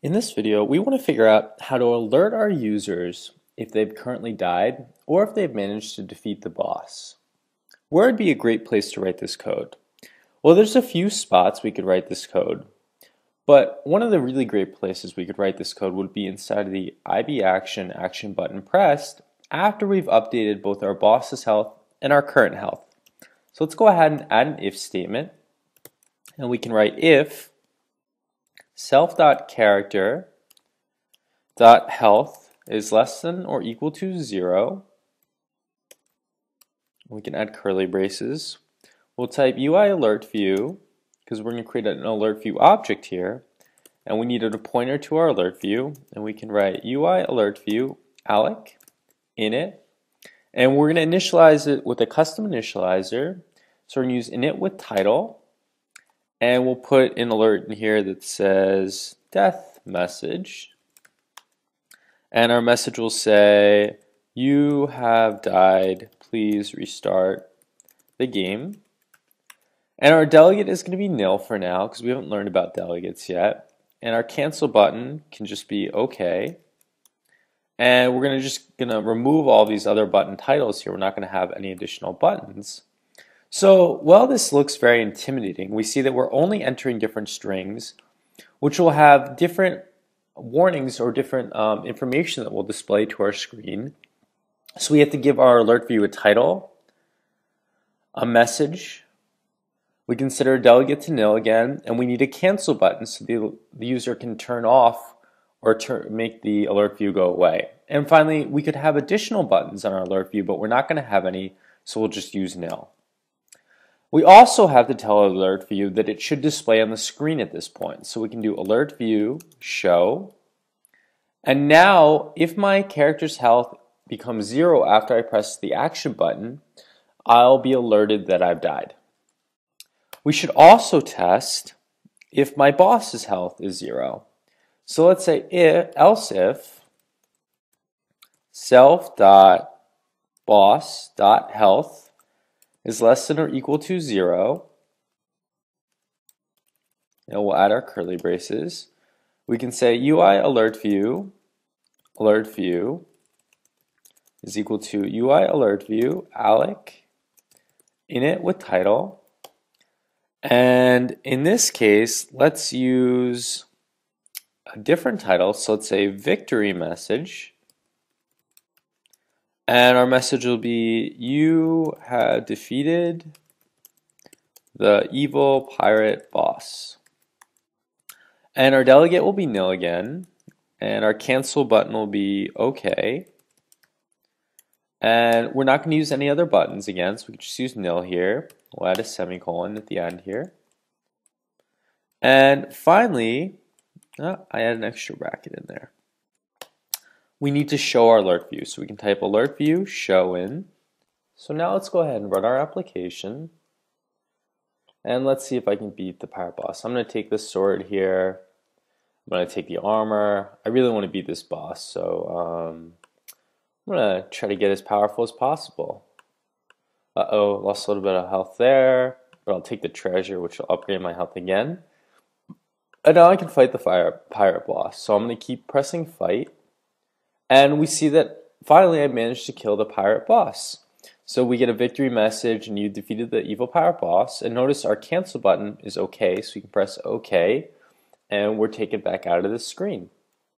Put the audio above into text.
In this video, we want to figure out how to alert our users if they've currently died or if they've managed to defeat the boss. Where would be a great place to write this code? Well, there's a few spots we could write this code, but one of the really great places we could write this code would be inside of the IB action button pressed after we've updated both our boss's health and our current health. So let's go ahead and add an if statement, and we can write if self.character.health is less than or equal to 0. We can add curly braces. We'll type UI alert view because we're going to create an alert view object here, and we needed a pointer to our alert view, and we can write UI alert view alloc init, and we're going to initialize it with a custom initializer. So we're going to use init with title. And we'll put an alert in here that says death message. And our message will say, you have died, please restart the game. And our delegate is going to be nil for now because we haven't learned about delegates yet. And our cancel button can just be OK. And we're just going to remove all these other button titles here. We're not going to have any additional buttons. So while this looks very intimidating, we see that we're only entering different strings, which will have different warnings or different information that will display to our screen. So we have to give our alert view a title, a message. We consider a delegate to nil again, and we need a cancel button so the user can turn off or make the alert view go away. And finally, we could have additional buttons on our alert view, but we're not going to have any, so we'll just use nil. We also have to tell alert view that it should display on the screen at this point. So we can do alert view show. And now if my character's health becomes 0 after I press the action button, I'll be alerted that I've died. We should also test if my boss's health is 0. So let's say else if self.boss.health is less than or equal to 0, and we'll add our curly braces. We can say UI alert view is equal to UI alert view alloc init with title. And in this case, let's use a different title. So let's say victory message. And our message will be, you have defeated the evil pirate boss. And our delegate will be nil again. And our cancel button will be OK. And we're not going to use any other buttons again, so we can just use nil here. We'll add a semicolon at the end here. And finally, I added an extra bracket in there. We need to show our alert view. So we can type alert view show in. So now let's go ahead and run our application. And let's see if I can beat the pirate boss. I'm going to take this sword here. I'm going to take the armor. I really want to beat this boss. So I'm going to try to get as powerful as possible. Uh-oh, lost a little bit of health there. But I'll take the treasure, which will upgrade my health again. And now I can fight the pirate boss. So I'm going to keep pressing fight. And we see that finally I managed to kill the pirate boss. So we get a victory message and you defeated the evil pirate boss. And notice our cancel button is OK, so we can press OK and we're taken back out of the screen.